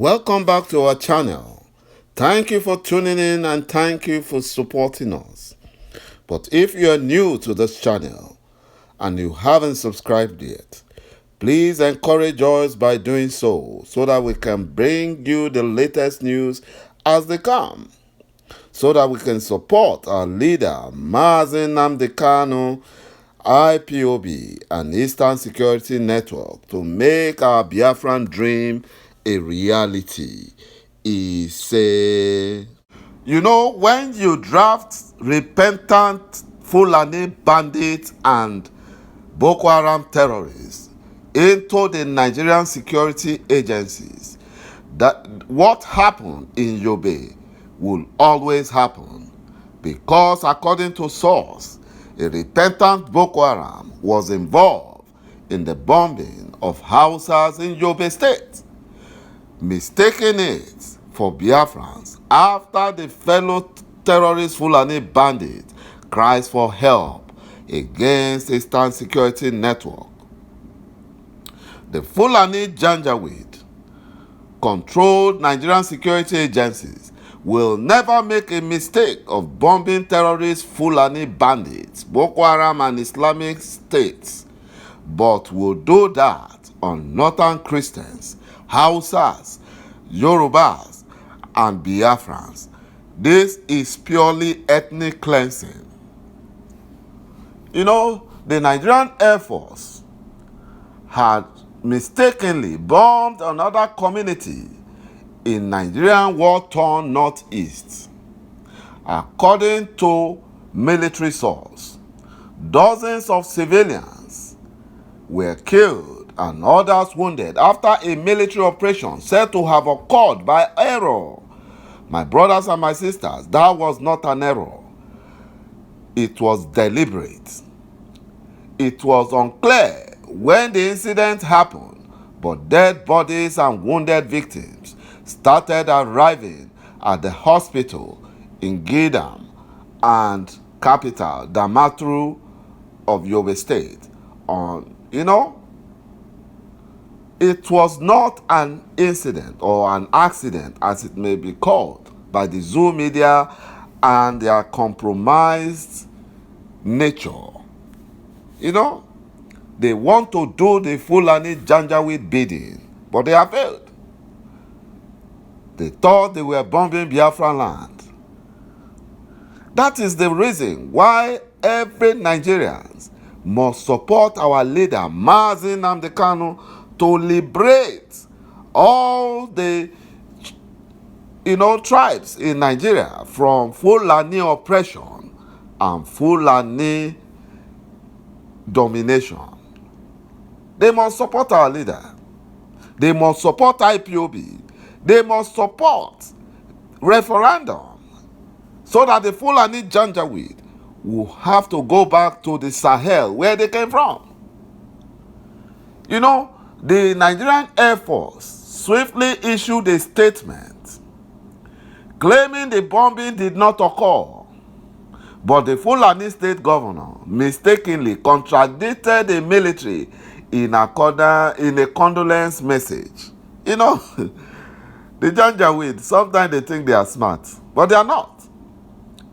Welcome back to our channel. Thank you for tuning in and thank you for supporting us. But if you are new to this channel and you haven't subscribed yet, please encourage us by doing so that we can bring you the latest news as they come, so that we can support our leader, Mazi Nnamdi Kanu, IPOB, and Eastern Security Network to make our Biafran dream a reality. He said, when you draft repentant Fulani bandits and Boko Haram terrorists into the Nigerian security agencies, that what happened in Yobe will always happen, because according to source, a repentant Boko Haram was involved in the bombing of houses in Yobe State, mistaking it for Biafrans after the fellow terrorist Fulani bandit cries for help against Eastern Security Network. The Fulani Janjaweed controlled Nigerian security agencies will never make a mistake of bombing terrorist Fulani bandits, Boko Haram and Islamic states, but will do that on northern Christians, Hausas, Yorubas, and Biafrans. This is purely ethnic cleansing. The Nigerian Air Force had mistakenly bombed another community in Nigerian war-torn northeast. According to military source, dozens of civilians were killed and others wounded after a military operation said to have occurred by error. My brothers and my sisters, that was not an error. It was deliberate. It was unclear when the incident happened, but dead bodies and wounded victims started arriving at the hospital in Gidam and capital Damaturu of Yobe State. It was not an incident or an accident, as it may be called by the Zoo media and their compromised nature. They want to do the Fulani Janjaweed bidding, but they have failed. They thought they were bombing Biafran land. That is the reason why every Nigerian must support our leader, Mazi Nnamdi Kanu, to liberate all the tribes in Nigeria from Fulani oppression and Fulani domination. They must support our leader. They must support IPOB. They must support referendum so that the Fulani Janjaweed will have to go back to the Sahel where they came from. The Nigerian Air Force swiftly issued a statement claiming the bombing did not occur, but the Fulani state governor mistakenly contradicted the military in a condolence message. The Janjaweed, sometimes they think they are smart, but they are not.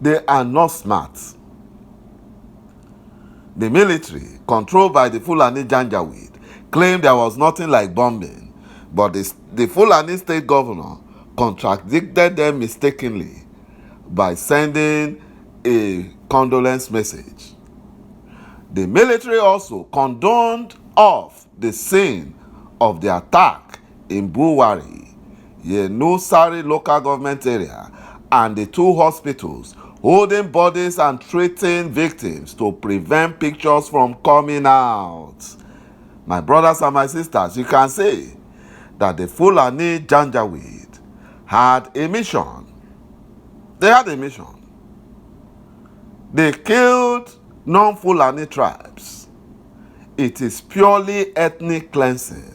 They are not smart. The military, controlled by the Fulani Janjaweed, claimed there was nothing like bombing, but the Fulani state governor contradicted them mistakenly by sending a condolence message. The military also condoned off the scene of the attack in Buwari, Yenusari local government area, and the two hospitals, holding bodies and treating victims to prevent pictures from coming out. My brothers and my sisters, you can say that the Fulani Janjaweed had a mission. They had a mission. They killed non-Fulani tribes. It is purely ethnic cleansing.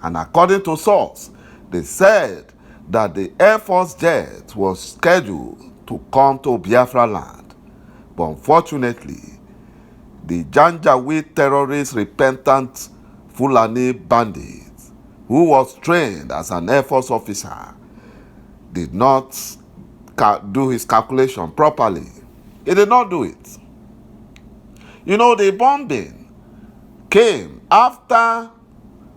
And according to source, they said that the Air Force jet was scheduled to come to Biafra land. But unfortunately, the Janjaweed terrorist repentant Fulani bandits who was trained as an Air Force officer, did not do his calculation properly. He did not do it. You know, the bombing came after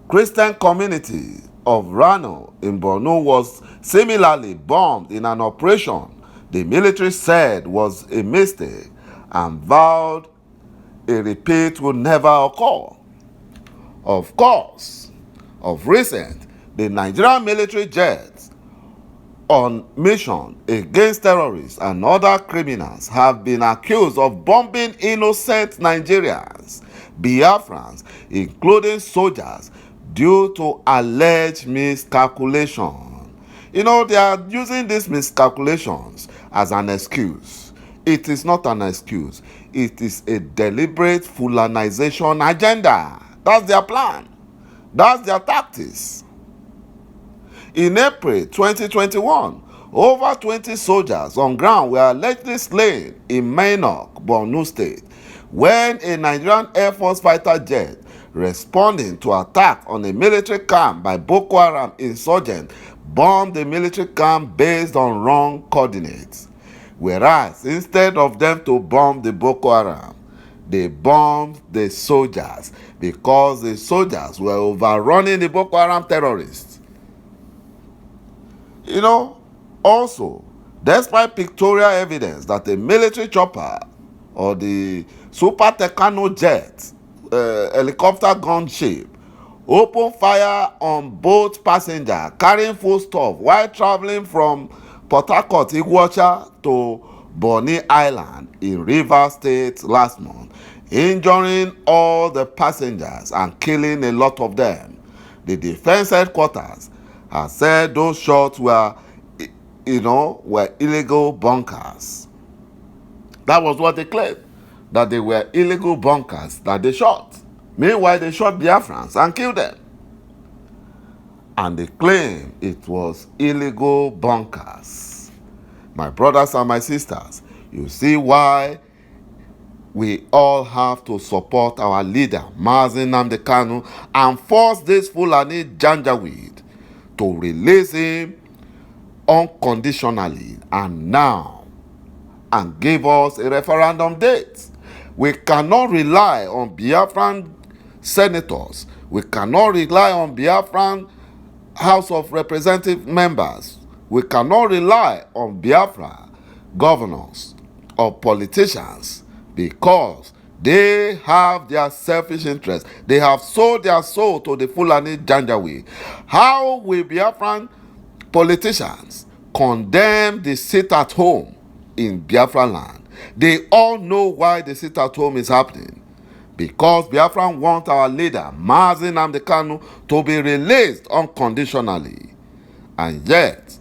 Christian community of Rano in Borno was similarly bombed in an operation the military said was a mistake and vowed a repeat would never occur. Of course, of recent, the Nigerian military jets on mission against terrorists and other criminals have been accused of bombing innocent Nigerians, Biafrans, including soldiers, due to alleged miscalculation. You know, they are using these miscalculations as an excuse. It is not an excuse. It is a deliberate Fulanization agenda. That's their plan. That's their tactics. In April 2021, over 20 soldiers on ground were allegedly slain in Mainok, Borno State, when a Nigerian Air Force fighter jet responding to attack on a military camp by Boko Haram insurgents bombed the military camp based on wrong coordinates. Whereas instead of them to bomb the Boko Haram, they bombed the soldiers because the soldiers were overrunning the Boko Haram terrorists. You know, also, despite pictorial evidence that a military chopper or the Super Tucano jet, helicopter gunship, opened fire on both passengers carrying foodstuff while traveling from Port Harcourt, Iguacha to Bonny Island in Rivers State last month, injuring all the passengers and killing a lot of them. The defense headquarters has said those shots were illegal bunkers. That was what they claimed, that they were illegal bunkers that they shot. Meanwhile, they shot Biafrans and killed them. And they claim it was illegal bunkers. My brothers and my sisters, you see why we all have to support our leader, Mazi Nnamdi Kanu, and force this Fulani Janjaweed to release him unconditionally and now, and give us a referendum date. We cannot rely on Biafran senators. We cannot rely on Biafran House of Representative members. We cannot rely on Biafra governors or politicians because they have their selfish interests. They have sold their soul to the Fulani Janjaweed. How will Biafran politicians condemn the sit-at-home in Biafra land? They all know why the sit-at-home is happening. Because Biafran want our leader, Mazi Nnamdi Kanu, to be released unconditionally. And yet,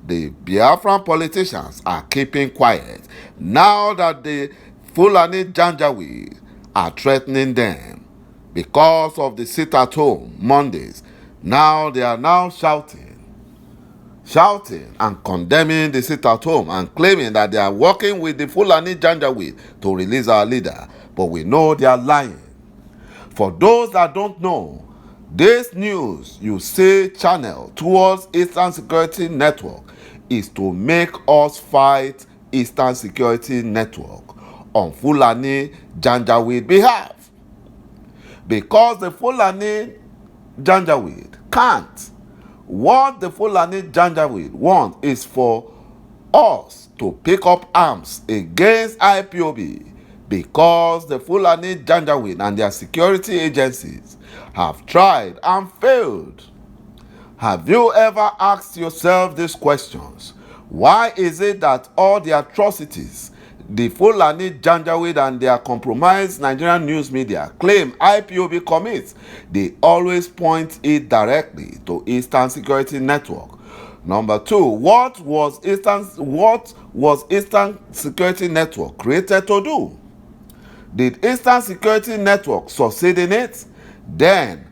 the Biafran politicians are keeping quiet now that the Fulani Janjaweed are threatening them because of the sit-at-home Mondays. Now they are now shouting and condemning the sit-at-home and claiming that they are working with the Fulani Janjaweed to release our leader. But we know they are lying. For those that don't know, this news you see channel towards Eastern Security Network is to make us fight Eastern Security Network on Fulani Janjaweed behalf. Because the Fulani Janjaweed can't. What the Fulani Janjaweed want is for us to pick up arms against IPOB because the Fulani Janjaweed and their security agencies have tried and failed. Have you ever asked yourself these questions? Why is it that all the atrocities the Fulani Janjaweed and their compromised Nigerian news media claim IPOB commits, they always point it directly to Eastern Security Network? Number two, what was Eastern Security Network created to do? Did Eastern Security Network succeed in it? Then,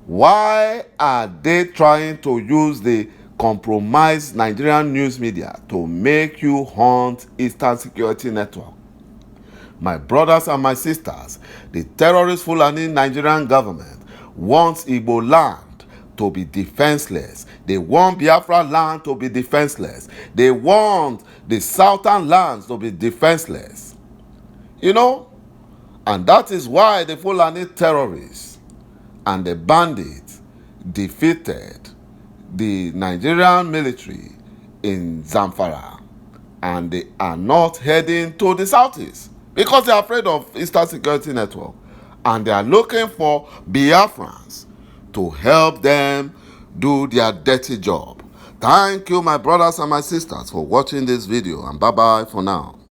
why are they trying to use the compromised Nigerian news media to make you hunt Eastern Security Network? My brothers and my sisters, the terrorist Fulani Nigerian government wants Igbo land to be defenseless. They want Biafra land to be defenseless. They want the southern lands to be defenseless. You know? And that is why the Fulani terrorists and the bandits defeated the Nigerian military in Zamfara. And they are not heading to the southeast because they are afraid of Eastern Security Network. And they are looking for Biafrans to help them do their dirty job. Thank you, my brothers and my sisters, for watching this video, and bye-bye for now.